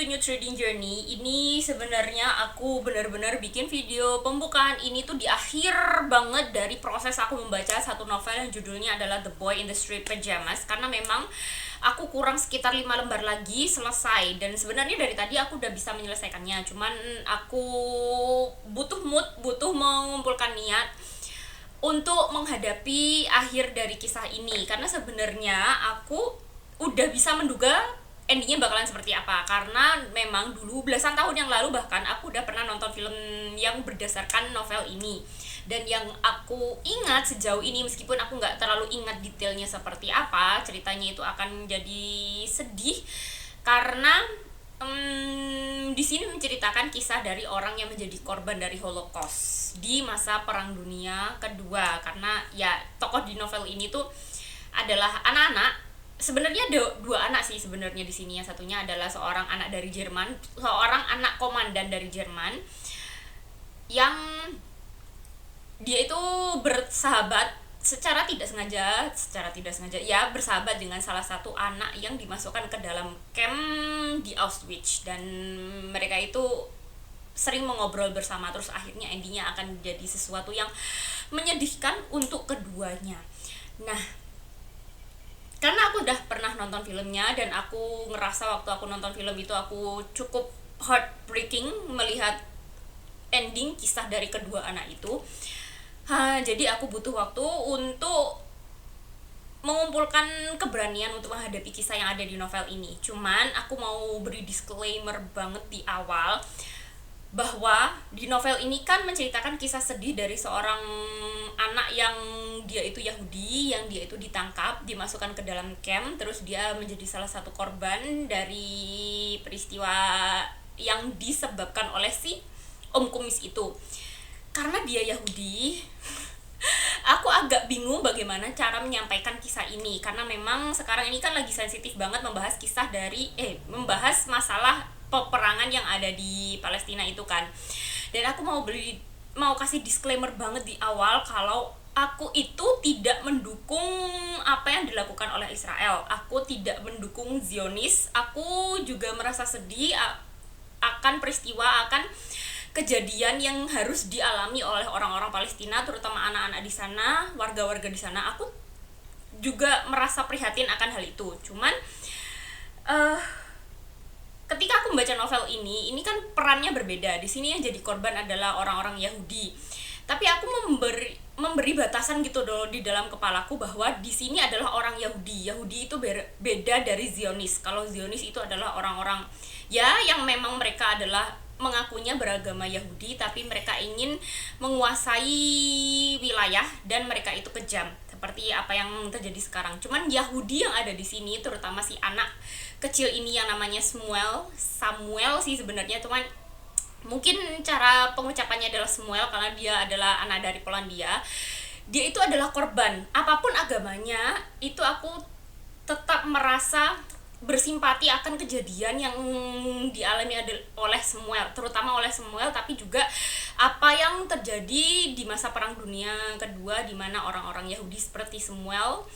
New Trading Journey. Ini sebenarnya aku benar-benar bikin video pembukaan ini tuh di akhir banget dari proses aku membaca satu novel yang judulnya adalah The Boy in the Street Pajamas, karena memang aku kurang sekitar 5 lembar lagi selesai, dan sebenarnya dari tadi aku udah bisa menyelesaikannya, cuman aku butuh mood, butuh mengumpulkan niat untuk menghadapi akhir dari kisah ini, karena sebenarnya aku udah bisa menduga endingnya bakalan seperti apa, karena memang dulu belasan tahun yang lalu bahkan aku udah pernah nonton film yang berdasarkan novel ini, dan yang aku ingat sejauh ini, meskipun aku nggak terlalu ingat detailnya seperti apa ceritanya, itu akan jadi sedih karena di sini menceritakan kisah dari orang yang menjadi korban dari Holocaust di masa Perang Dunia Kedua, karena ya tokoh di novel ini tuh adalah anak-anak. Sebenarnya ada dua anak sih sebenarnya di sini. Yang satunya adalah seorang anak dari Jerman, seorang anak komandan dari Jerman yang dia itu bersahabat secara tidak sengaja ya, bersahabat dengan salah satu anak yang dimasukkan ke dalam camp di Auschwitz, dan mereka itu sering mengobrol bersama, terus akhirnya endingnya akan jadi sesuatu yang menyedihkan untuk keduanya. Nah, karena aku udah pernah nonton filmnya, dan aku ngerasa waktu aku nonton film itu aku cukup heartbreaking melihat ending kisah dari kedua anak itu. Jadi aku butuh waktu untuk mengumpulkan keberanian untuk menghadapi kisah yang ada di novel ini. Cuman aku mau beri disclaimer banget di awal bahwa di novel ini kan menceritakan kisah sedih dari seorang anak yang dia itu Yahudi, yang dia itu ditangkap, dimasukkan ke dalam camp, terus dia menjadi salah satu korban dari peristiwa yang disebabkan oleh si Om Kumis itu. Karena dia Yahudi, aku agak bingung bagaimana cara menyampaikan kisah ini, karena memang sekarang ini kan lagi sensitif banget membahas kisah dari membahas masalah peperangan yang ada di Palestina itu kan. Dan aku mau kasih disclaimer banget di awal kalau aku itu tidak mendukung apa yang dilakukan oleh Israel. Aku tidak mendukung Zionis. Aku juga merasa sedih akan peristiwa, akan kejadian yang harus dialami oleh orang-orang Palestina, terutama anak-anak di sana, warga-warga di sana. Aku juga merasa prihatin akan hal itu. Cuman ketika aku membaca novel ini kan perannya berbeda. Di sini yang jadi korban adalah orang-orang Yahudi. Tapi aku memberi batasan gitu dong di dalam kepalaku bahwa di sini adalah orang Yahudi. Yahudi itu beda dari Zionis. Kalau Zionis itu adalah orang-orang ya yang memang mereka adalah mengakunya beragama Yahudi, tapi mereka ingin menguasai wilayah dan mereka itu kejam, seperti apa yang terjadi sekarang. Cuman Yahudi yang ada di sini, terutama si anak kecil ini yang namanya Samuel sih sebenarnya, cuman mungkin cara pengucapannya adalah Samuel karena dia adalah anak dari Polandia. Dia itu adalah korban. Apapun agamanya, itu aku tetap merasa bersimpati akan kejadian yang dialami oleh Samuel, terutama oleh Samuel, tapi juga apa yang terjadi di masa Perang Dunia Kedua, di mana orang-orang Yahudi seperti Samuel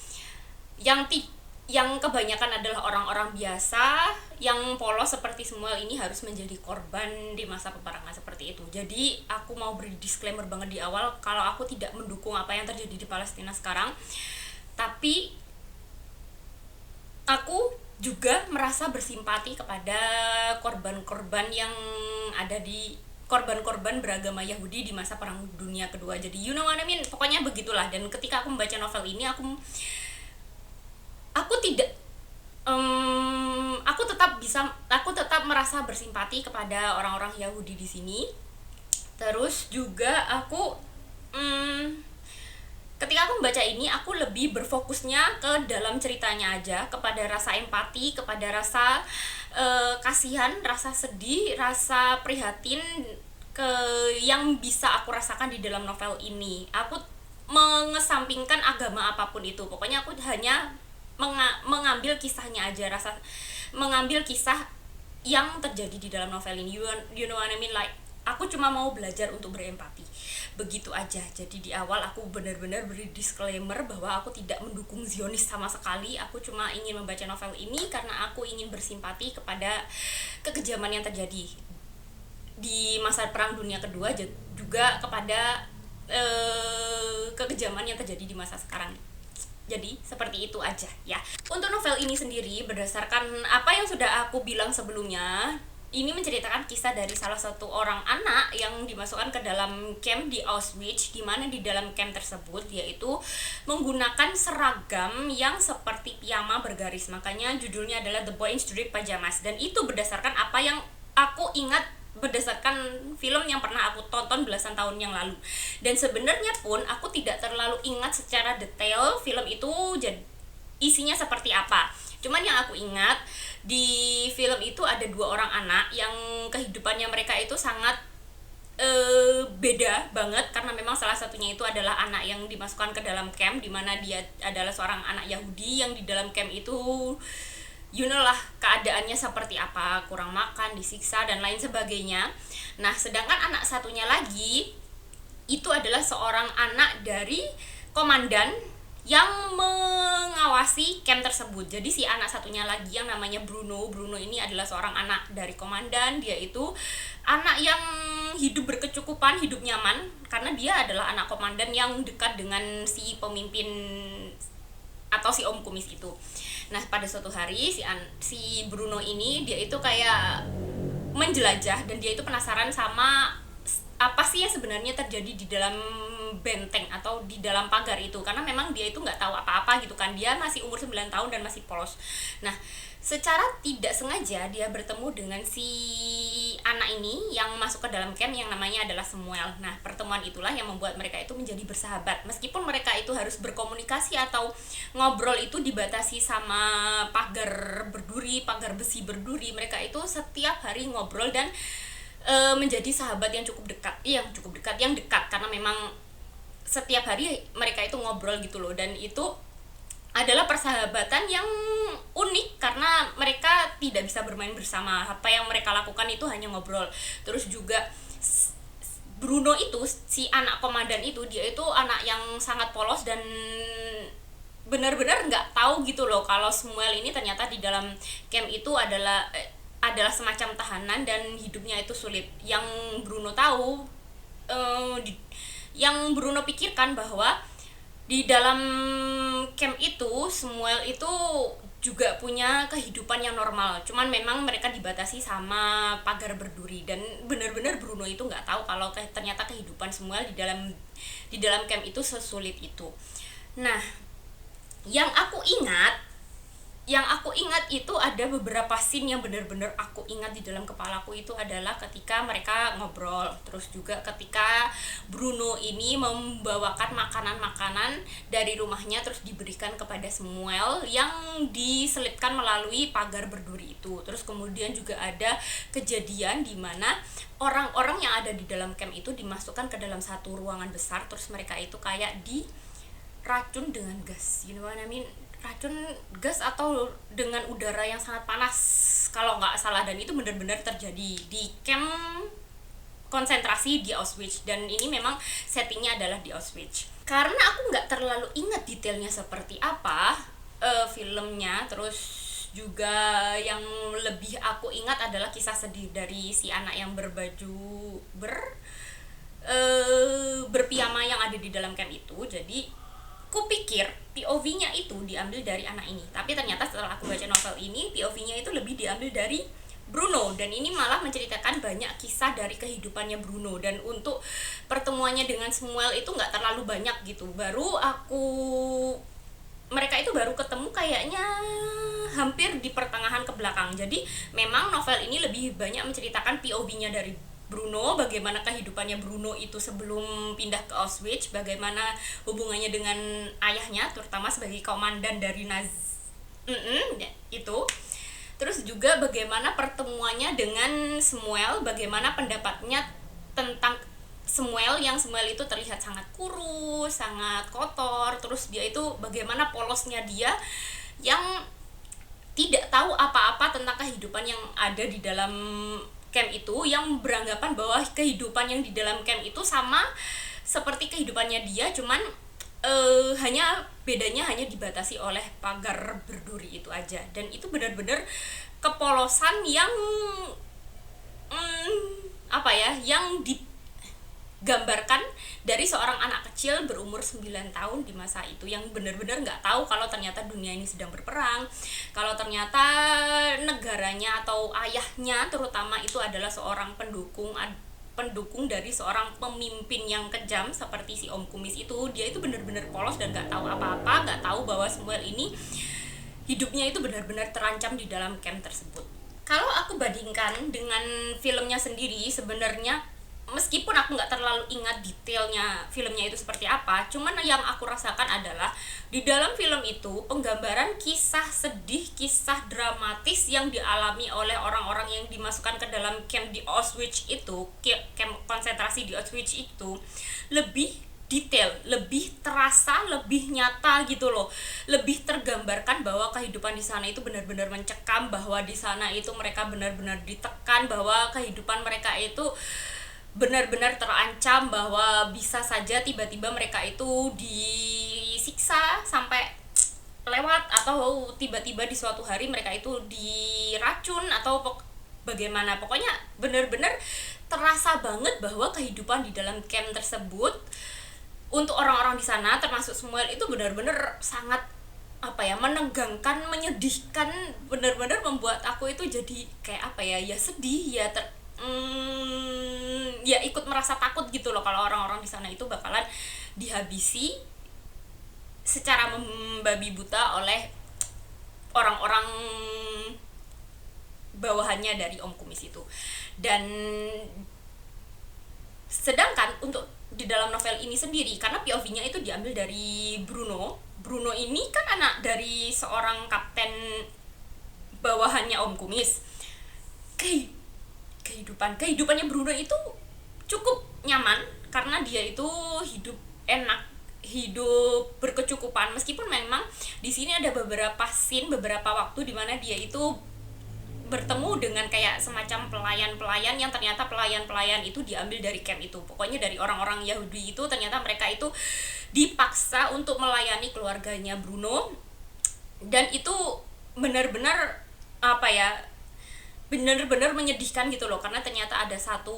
yang kebanyakan adalah orang-orang biasa yang polos seperti Samuel ini harus menjadi korban di masa peperangan seperti itu. Jadi aku mau beri disclaimer banget di awal kalau aku tidak mendukung apa yang terjadi di Palestina sekarang, tapi aku juga merasa bersimpati kepada korban-korban yang ada di korban-korban beragama Yahudi di masa Perang Dunia Kedua. Jadi you know what I mean, pokoknya begitulah. Dan ketika aku membaca novel ini, aku tetap merasa bersimpati kepada orang-orang Yahudi di sini. Terus juga aku ketika aku membaca ini, aku lebih berfokusnya ke dalam ceritanya aja, kepada rasa empati, kepada rasa kasihan, rasa sedih, rasa prihatin yang bisa aku rasakan di dalam novel ini. Aku mengesampingkan agama apapun itu. Pokoknya aku hanya mengambil kisahnya aja, mengambil kisah yang terjadi di dalam novel ini. You know what I mean, like aku cuma mau belajar untuk berempati, begitu aja. Jadi di awal aku benar-benar beri disclaimer bahwa aku tidak mendukung Zionis sama sekali. Aku cuma ingin membaca novel ini karena aku ingin bersimpati kepada kekejaman yang terjadi di masa Perang Dunia Kedua, juga kepada kekejaman yang terjadi di masa sekarang. Jadi seperti itu aja ya. Untuk novel ini sendiri, berdasarkan apa yang sudah aku bilang sebelumnya, ini menceritakan kisah dari salah satu orang anak yang dimasukkan ke dalam camp di Auschwitz, di mana di dalam camp tersebut yaitu menggunakan seragam yang seperti piyama bergaris. Makanya judulnya adalah The Boy in Striped Pajamas, dan itu berdasarkan apa yang aku ingat berdasarkan film yang pernah aku tonton belasan tahun yang lalu. Dan sebenarnya pun aku tidak terlalu ingat secara detail film itu isinya seperti apa. Cuman yang aku ingat, di film itu ada 2 orang anak yang kehidupannya mereka itu sangat beda banget, karena memang salah satunya itu adalah anak yang dimasukkan ke dalam camp, dimana dia adalah seorang anak Yahudi yang di dalam camp itu lah keadaannya seperti apa, kurang makan, disiksa dan lain sebagainya. Nah, sedangkan anak satunya lagi itu adalah seorang anak dari komandan yang mengawasi camp tersebut. Jadi si anak satunya lagi yang namanya Bruno ini adalah seorang anak dari komandan. Dia itu anak yang hidup berkecukupan, hidup nyaman, karena dia adalah anak komandan yang dekat dengan si pemimpin atau si om kumis itu. Nah, pada suatu hari si Bruno ini dia itu kayak menjelajah, dan dia itu penasaran sama apa sih yang sebenarnya terjadi di dalam benteng atau di dalam pagar itu, karena memang dia itu nggak tahu apa-apa gitu kan, dia masih umur 9 tahun dan masih polos. Nah, secara tidak sengaja dia bertemu dengan si anak ini yang masuk ke dalam camp yang namanya adalah Samuel. Nah, pertemuan itulah yang membuat mereka itu menjadi bersahabat, meskipun mereka itu harus berkomunikasi atau ngobrol itu dibatasi sama pagar besi berduri. Mereka itu setiap hari ngobrol dan menjadi sahabat yang cukup dekat, yang dekat karena memang setiap hari mereka itu ngobrol gitu loh. Dan itu adalah persahabatan yang unik karena mereka tidak bisa bermain bersama. Apa yang mereka lakukan itu hanya ngobrol. Terus juga Bruno itu, si anak komandan itu, dia itu anak yang sangat polos dan benar-benar nggak tahu gitu loh kalau Samuel ini ternyata di dalam camp itu adalah semacam tahanan dan hidupnya itu sulit. Yang Bruno tahu, yang Bruno pikirkan bahwa di dalam camp itu Samuel itu juga punya kehidupan yang normal, cuman memang mereka dibatasi sama pagar berduri. Dan benar-benar Bruno itu nggak tahu kalau ternyata kehidupan Samuel di dalam camp itu sesulit itu. Nah, yang aku ingat itu ada beberapa scene yang benar-benar aku ingat di dalam kepalaku. Itu adalah ketika mereka ngobrol, terus juga ketika Bruno ini membawakan makanan-makanan dari rumahnya terus diberikan kepada Samuel yang diselipkan melalui pagar berduri itu. Terus kemudian juga ada kejadian di mana orang-orang yang ada di dalam camp itu dimasukkan ke dalam satu ruangan besar, terus mereka itu kayak diracun dengan gas, you know what I mean? Racun gas atau dengan udara yang sangat panas kalau nggak salah. Dan itu benar-benar terjadi di camp konsentrasi di Auschwitz, dan ini memang settingnya adalah di Auschwitz. Karena aku nggak terlalu ingat detailnya seperti apa filmnya. Terus juga yang lebih aku ingat adalah kisah sedih dari si anak yang berbaju berpiyama yang ada di dalam camp itu. Jadi aku pikir POV-nya itu diambil dari anak ini, tapi ternyata setelah aku baca novel ini, POV-nya itu lebih diambil dari Bruno. Dan ini malah menceritakan banyak kisah dari kehidupannya Bruno. Dan untuk pertemuannya dengan Samuel itu nggak terlalu banyak gitu. Mereka itu baru ketemu kayaknya hampir di pertengahan ke belakang. Jadi memang novel ini lebih banyak menceritakan POV-nya dari Bruno, bagaimana kehidupannya Bruno itu sebelum pindah ke Auschwitz, bagaimana hubungannya dengan ayahnya, terutama sebagai komandan dari itu. Terus juga bagaimana pertemuannya dengan Samuel, bagaimana pendapatnya tentang Samuel itu terlihat sangat kurus, sangat kotor. Terus dia itu bagaimana polosnya dia yang tidak tahu apa-apa tentang kehidupan yang ada di dalam camp itu, yang beranggapan bahwa kehidupan yang di dalam camp itu sama seperti kehidupannya dia, cuman bedanya hanya dibatasi oleh pagar berduri itu aja. Dan itu benar-benar kepolosan yang apa ya, yang digambarkan dari seorang anak kecil berumur 9 tahun di masa itu yang benar-benar nggak tahu kalau ternyata dunia ini sedang berperang, kalau ternyata negaranya atau ayahnya terutama itu adalah seorang pendukung dari seorang pemimpin yang kejam seperti si Om Kumis itu. Dia itu benar-benar polos dan nggak tahu apa-apa, nggak tahu bahwa Samuel ini hidupnya itu benar-benar terancam di dalam camp tersebut. Kalau aku bandingkan dengan filmnya sendiri, sebenarnya meskipun aku nggak terlalu ingat detailnya filmnya itu seperti apa, cuman yang aku rasakan adalah di dalam film itu penggambaran kisah sedih, kisah dramatis yang dialami oleh orang-orang yang dimasukkan ke dalam camp di Auschwitz itu, camp konsentrasi di Auschwitz itu lebih detail, lebih terasa, lebih nyata gitu loh. Lebih tergambarkan bahwa kehidupan di sana itu benar-benar mencekam, bahwa di sana itu mereka benar-benar ditekan, bahwa kehidupan mereka itu benar-benar terancam, bahwa bisa saja tiba-tiba mereka itu disiksa sampai lewat, atau tiba-tiba di suatu hari mereka itu diracun atau bagaimana. Pokoknya benar-benar terasa banget bahwa kehidupan di dalam camp tersebut untuk orang-orang di sana termasuk Samuel itu benar-benar sangat apa ya, menegangkan, menyedihkan, benar-benar membuat aku itu jadi kayak apa ya, ya sedih, ya ya ikut merasa takut gitu loh kalau orang-orang di sana itu bakalan dihabisi secara membabi buta oleh orang-orang bawahannya dari Om Kumis itu. Dan sedangkan untuk di dalam novel ini sendiri, karena POV-nya itu diambil dari Bruno ini kan anak dari seorang kapten bawahannya Om Kumis. Kehidupannya Bruno itu cukup nyaman karena dia itu hidup enak, hidup berkecukupan, meskipun memang di sini ada beberapa scene, beberapa waktu di mana dia itu bertemu dengan kayak semacam pelayan-pelayan yang ternyata pelayan-pelayan itu diambil dari camp itu. Pokoknya dari orang-orang Yahudi itu, ternyata mereka itu dipaksa untuk melayani keluarganya Bruno. Dan itu benar-benar apa ya, benar-benar menyedihkan gitu loh, karena ternyata ada satu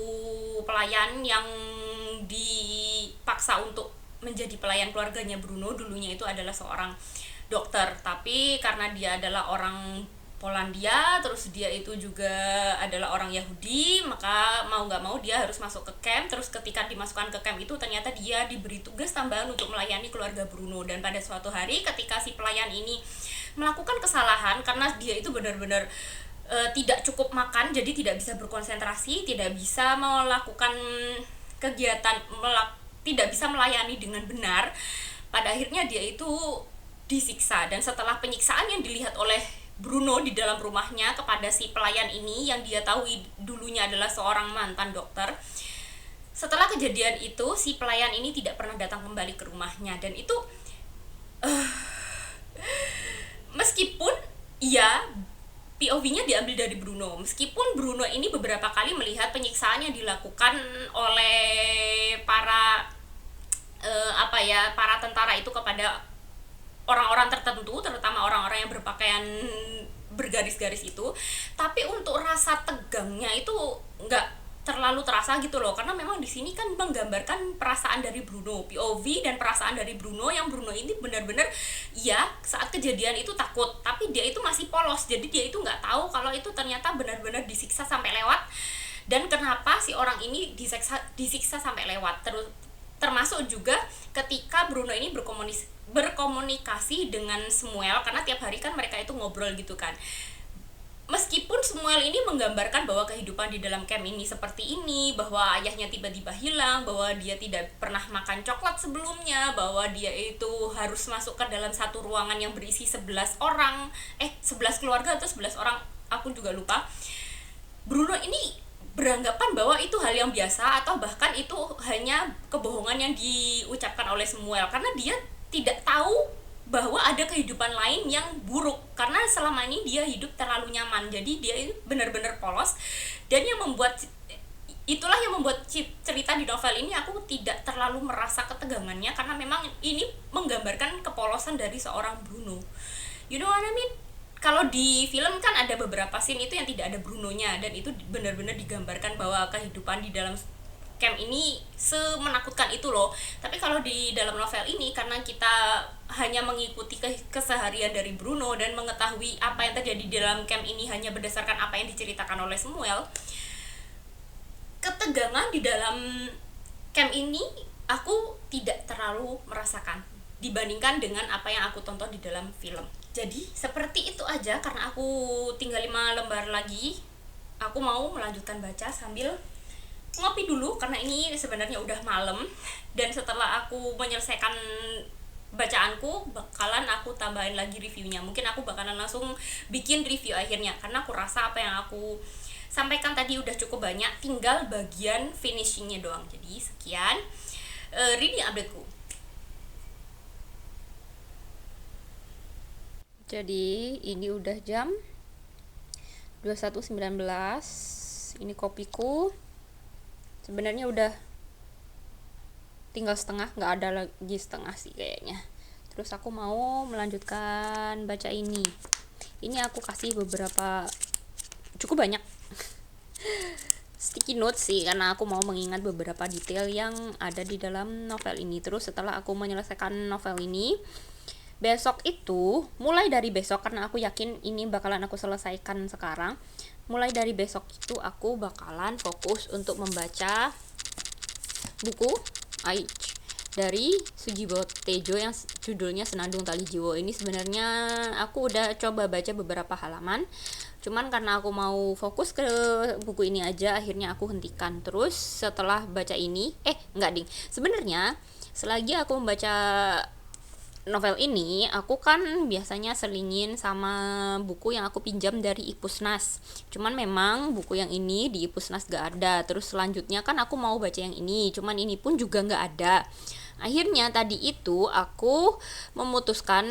pelayan yang dipaksa untuk menjadi pelayan keluarganya Bruno. Dulunya itu adalah seorang dokter, tapi karena dia adalah orang Polandia, terus dia itu juga adalah orang Yahudi, maka mau nggak mau dia harus masuk ke camp. Terus ketika dimasukkan ke camp itu ternyata dia diberi tugas tambahan untuk melayani keluarga Bruno. Dan pada suatu hari ketika si pelayan ini melakukan kesalahan karena dia itu benar-benar tidak cukup makan, jadi tidak bisa berkonsentrasi, tidak bisa melakukan kegiatan, tidak bisa melayani dengan benar, pada akhirnya dia itu disiksa. Dan setelah penyiksaan yang dilihat oleh Bruno di dalam rumahnya kepada si pelayan ini yang dia tahu dulunya adalah seorang mantan dokter, setelah kejadian itu si pelayan ini tidak pernah datang kembali ke rumahnya. Dan itu meskipun ya POV-nya diambil dari Bruno, meskipun Bruno ini beberapa kali melihat penyiksaan yang dilakukan oleh para para tentara itu kepada orang-orang tertentu, terutama orang-orang yang berpakaian bergaris-garis itu, tapi untuk rasa tegangnya itu nggak terlalu terasa gitu loh, karena memang di sini kan menggambarkan perasaan dari Bruno, POV dan perasaan dari Bruno, yang Bruno ini benar-benar ya saat kejadian itu takut, tapi dia itu masih polos, jadi dia itu nggak tahu kalau itu ternyata benar-benar disiksa sampai lewat, dan kenapa si orang ini disiksa sampai lewat. Termasuk juga ketika Bruno ini berkomunikasi dengan Samuel, karena tiap hari kan mereka itu ngobrol gitu kan. Meskipun Samuel ini menggambarkan bahwa kehidupan di dalam camp ini seperti ini, bahwa ayahnya tiba-tiba hilang, bahwa dia tidak pernah makan coklat sebelumnya, bahwa dia itu harus masuk ke dalam satu ruangan yang berisi 11 orang, 11 keluarga atau 11 orang, aku juga lupa. Bruno ini beranggapan bahwa itu hal yang biasa, atau bahkan itu hanya kebohongan yang diucapkan oleh Samuel, karena dia tidak tahu bahwa ada kehidupan lain yang buruk, karena selama ini dia hidup terlalu nyaman, jadi dia benar-benar polos. Dan itulah yang membuat cerita di novel ini aku tidak terlalu merasa ketegangannya, karena memang ini menggambarkan kepolosan dari seorang Bruno, you know what I mean? kalau di film kan ada beberapa scene itu yang tidak ada Brunonya, dan itu benar-benar digambarkan bahwa kehidupan di dalam camp ini semenakutkan itu loh. Tapi kalau di dalam novel ini, karena kita hanya mengikuti keseharian dari Bruno dan mengetahui apa yang terjadi di dalam camp ini hanya berdasarkan apa yang diceritakan oleh Samuel, ketegangan di dalam camp ini aku tidak terlalu merasakan dibandingkan dengan apa yang aku tonton di dalam film. Jadi seperti itu aja, karena aku tinggal 5 lembar lagi. Aku mau melanjutkan baca sambil ngopi dulu karena ini sebenarnya udah malam, dan setelah aku menyelesaikan bacaanku bakalan aku tambahin lagi reviewnya. Mungkin aku bakalan langsung bikin review akhirnya, karena aku rasa apa yang aku sampaikan tadi udah cukup banyak, tinggal bagian finishingnya doang. Jadi sekian reading updateku. Jadi ini udah jam 21.19. Ini kopiku. Sebenarnya udah tinggal setengah, nggak ada lagi setengah sih kayaknya. Terus aku mau melanjutkan baca ini. Ini aku kasih beberapa, cukup banyak sticky notes sih, karena aku mau mengingat beberapa detail yang ada di dalam novel ini. Terus setelah aku menyelesaikan novel ini, besok itu, mulai dari besok, karena aku yakin ini bakalan aku selesaikan sekarang, mulai dari besok itu aku bakalan fokus untuk membaca buku Aich dari Sujiwo Tejo yang judulnya Senandung Tali Jiwo. Ini sebenarnya aku udah coba baca beberapa halaman, cuman karena aku mau fokus ke buku ini aja, akhirnya aku hentikan. Terus setelah baca ini, enggak ding, sebenarnya selagi aku membaca novel ini, aku kan biasanya selingin sama buku yang aku pinjam dari Ipusnas. Cuman memang buku yang ini di Ipusnas gak ada. Terus selanjutnya kan aku mau baca yang ini, cuman ini pun juga gak ada. Akhirnya tadi itu aku memutuskan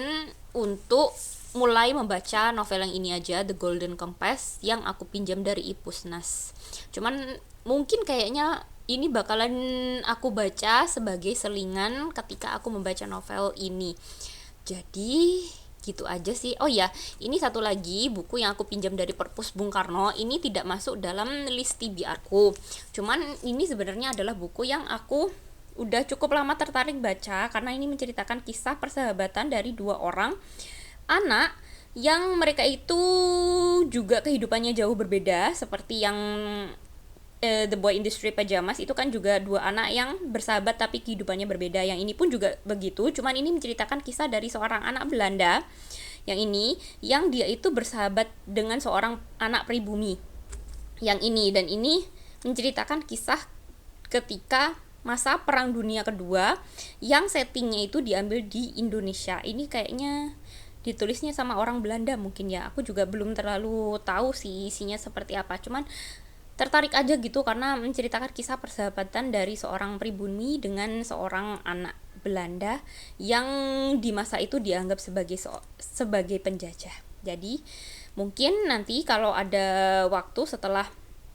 untuk mulai membaca novel yang ini aja, The Golden Compass, yang aku pinjam dari Ipusnas. Cuman mungkin kayaknya ini bakalan aku baca sebagai selingan ketika aku membaca novel ini. Jadi gitu aja sih. Oh ya, ini satu lagi buku yang aku pinjam dari Perpus Bung Karno. Ini tidak masuk dalam list TBR-ku. Cuman ini sebenarnya adalah buku yang aku udah cukup lama tertarik baca, karena ini menceritakan kisah persahabatan dari 2 orang anak yang mereka itu juga kehidupannya jauh berbeda, seperti yang The Boy in the Striped Pajamas itu kan juga 2 anak yang bersahabat tapi kehidupannya berbeda. Yang ini pun juga begitu, cuman ini menceritakan kisah dari seorang anak Belanda yang dia itu bersahabat dengan seorang anak pribumi yang ini, dan ini menceritakan kisah ketika masa Perang Dunia Kedua yang settingnya itu diambil di Indonesia. Ini kayaknya ditulisnya sama orang Belanda mungkin ya, aku juga belum terlalu tahu sih isinya seperti apa, cuman tertarik aja gitu karena menceritakan kisah persahabatan dari seorang pribumi dengan seorang anak Belanda yang di masa itu dianggap sebagai penjajah. Jadi mungkin nanti kalau ada waktu setelah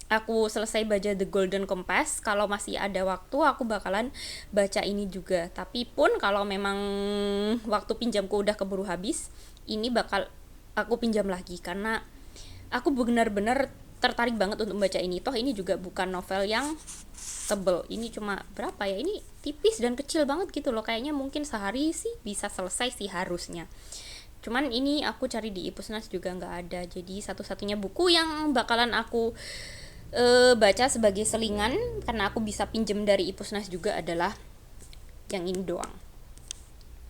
aku selesai baca The Golden Compass, kalau masih ada waktu aku bakalan baca ini juga. Tapi pun kalau memang waktu pinjamku udah keburu habis, ini bakal aku pinjam lagi karena aku benar-benar tertarik banget untuk membaca ini. Toh ini juga bukan novel yang tebel, ini cuma berapa ya, ini tipis dan kecil banget gitu loh, kayaknya mungkin sehari sih bisa selesai sih harusnya. Cuman ini aku cari di Ipusnas juga nggak ada, jadi satu-satunya buku yang bakalan aku baca sebagai selingan karena aku bisa pinjem dari Ipusnas juga adalah yang ini doang.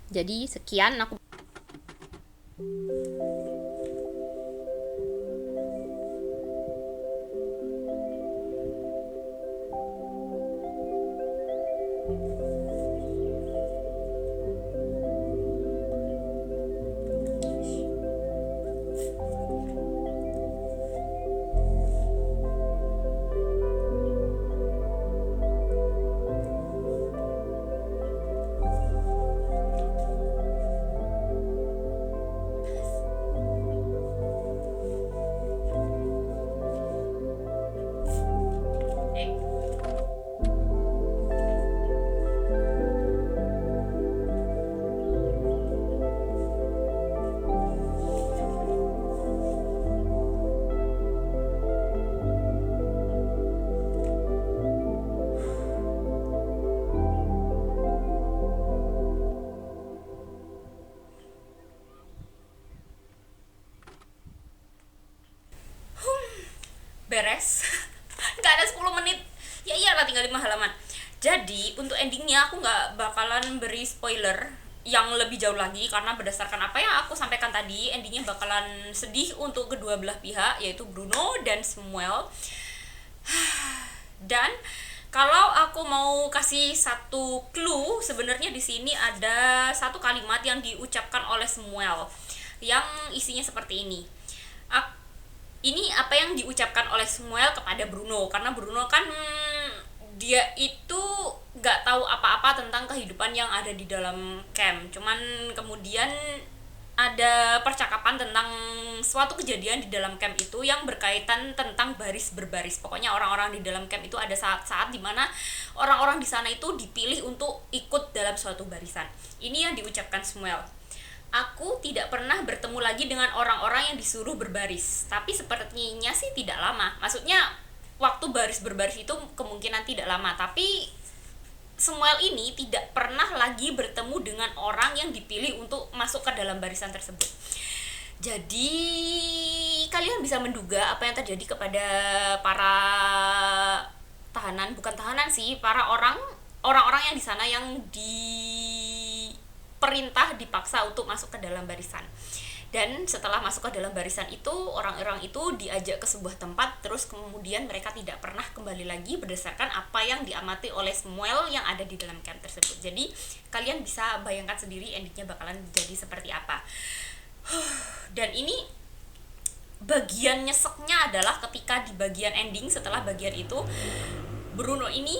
Jadi sekian aku. beres. Nggak ada 10 menit, ya iyalah tinggal 5 halaman. Jadi untuk endingnya aku nggak bakalan beri spoiler yang lebih jauh lagi, karena berdasarkan apa yang aku sampaikan tadi, endingnya bakalan sedih untuk kedua belah pihak, yaitu Bruno dan Samuel. Dan kalau aku mau kasih satu clue, sebenarnya di sini ada satu kalimat yang diucapkan oleh Samuel yang isinya seperti ini. Ini apa yang diucapkan oleh Samuel kepada Bruno, karena Bruno kan dia itu nggak tahu apa-apa tentang kehidupan yang ada di dalam camp. Cuman kemudian ada percakapan tentang suatu kejadian di dalam camp itu yang berkaitan tentang baris berbaris. Pokoknya orang-orang di dalam camp itu ada saat-saat dimana orang-orang di sana itu dipilih untuk ikut dalam suatu barisan. Ini yang diucapkan Samuel. Aku tidak pernah bertemu lagi dengan orang-orang yang disuruh berbaris, tapi sepertinya sih tidak lama. Maksudnya waktu baris berbaris itu kemungkinan tidak lama, tapi Samuel ini tidak pernah lagi bertemu dengan orang yang dipilih untuk masuk ke dalam barisan tersebut. Jadi kalian bisa menduga apa yang terjadi kepada para tahanan, bukan tahanan sih, para orang-orang yang di sana yang diperintah, dipaksa untuk masuk ke dalam barisan. Dan setelah masuk ke dalam barisan itu, orang-orang itu diajak ke sebuah tempat, terus kemudian mereka tidak pernah kembali lagi berdasarkan apa yang diamati oleh Samuel yang ada di dalam camp tersebut. Jadi kalian bisa bayangkan sendiri endingnya bakalan jadi seperti apa. Dan ini bagian nyeseknya adalah ketika di bagian ending, setelah bagian itu Bruno ini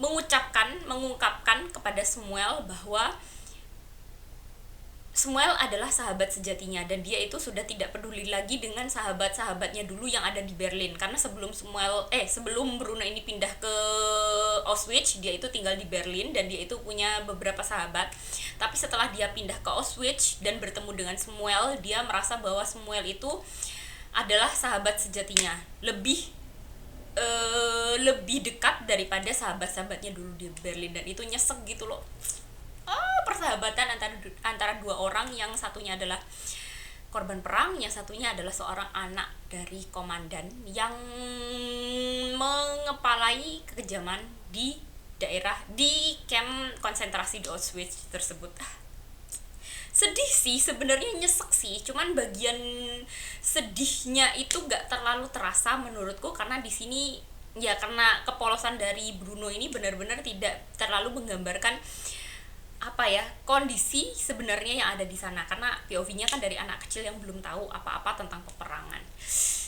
mengungkapkan kepada Samuel bahwa Samuel adalah sahabat sejatinya, dan dia itu sudah tidak peduli lagi dengan sahabat-sahabatnya dulu yang ada di Berlin, karena sebelum Bruno ini pindah ke Auschwitz, dia itu tinggal di Berlin dan dia itu punya beberapa sahabat. Tapi setelah dia pindah ke Auschwitz dan bertemu dengan Samuel, dia merasa bahwa Samuel itu adalah sahabat sejatinya, lebih dekat daripada sahabat-sahabatnya dulu di Berlin, dan itu nyesek gitu loh. Persahabatan antara dua orang, yang satunya adalah korban perang, yang satunya adalah seorang anak dari komandan yang mengepalai kekejaman di camp konsentrasi di Auschwitz tersebut. Sedih sih sebenarnya, nyesek sih, cuman bagian sedihnya itu gak terlalu terasa menurutku, karena di sini ya karena kepolosan dari Bruno ini benar-benar tidak terlalu menggambarkan kondisi sebenarnya yang ada di sana, karena POV-nya kan dari anak kecil yang belum tahu apa-apa tentang peperangan.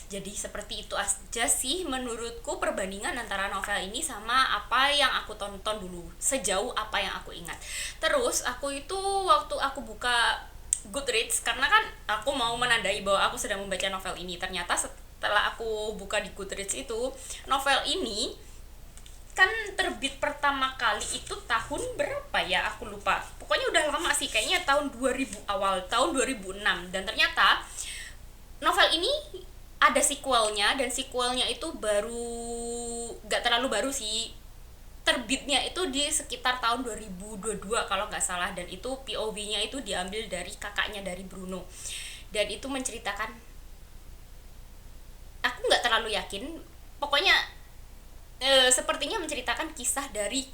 Jadi seperti itu aja sih menurutku perbandingan antara novel ini sama apa yang aku tonton dulu, sejauh apa yang aku ingat. Terus aku itu waktu aku buka Goodreads, karena kan aku mau menandai bahwa aku sedang membaca novel ini, ternyata setelah aku buka di Goodreads itu, novel ini kan terbit pertama kali itu tahun berapa ya, aku lupa, pokoknya udah lama sih, kayaknya tahun 2000, awal tahun 2006. Dan ternyata novel ini ada sequelnya, dan sequelnya itu gak terlalu baru sih, terbitnya itu di sekitar tahun 2022 kalau nggak salah, dan itu POV-nya itu diambil dari kakaknya dari Bruno, dan itu menceritakan, aku nggak terlalu yakin, pokoknya sepertinya menceritakan kisah dari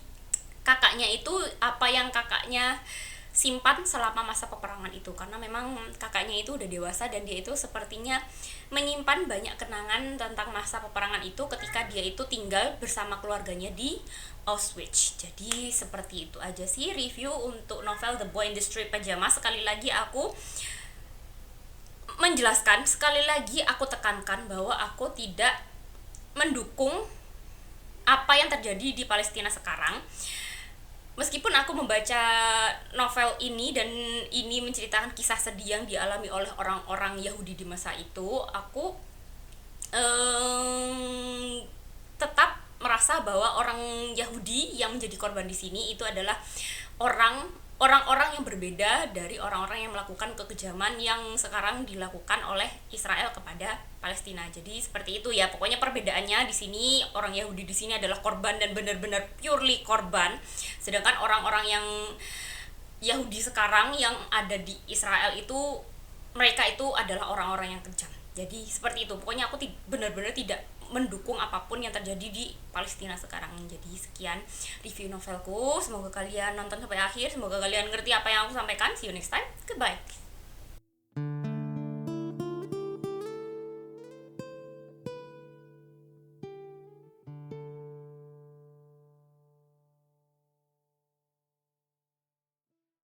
kakaknya itu, apa yang kakaknya simpan selama masa peperangan itu, karena memang kakaknya itu udah dewasa dan dia itu sepertinya menyimpan banyak kenangan tentang masa peperangan itu ketika dia itu tinggal bersama keluarganya di Auschwitz. Jadi seperti itu aja sih review untuk novel The Boy in the Street Pajamas. Sekali lagi aku menjelaskan, sekali lagi aku tekankan bahwa aku tidak mendukung apa yang terjadi di Palestina sekarang. Meskipun aku membaca novel ini dan ini menceritakan kisah sedih yang dialami oleh orang-orang Yahudi di masa itu, aku tetap merasa bahwa orang Yahudi yang menjadi korban di sini itu adalah orang-orang yang berbeda dari orang-orang yang melakukan kekejaman yang sekarang dilakukan oleh Israel kepada Palestina. Jadi seperti itu ya, pokoknya perbedaannya di sini, orang Yahudi di sini adalah korban dan benar-benar purely korban, sedangkan orang-orang yang Yahudi sekarang yang ada di Israel itu, mereka itu adalah orang-orang yang kejam. Jadi seperti itu, pokoknya aku benar-benar tidak mendukung apapun yang terjadi di Palestina sekarang. Jadi sekian review novelku, semoga kalian nonton sampai akhir, semoga kalian ngerti apa yang aku sampaikan. See you next time, goodbye.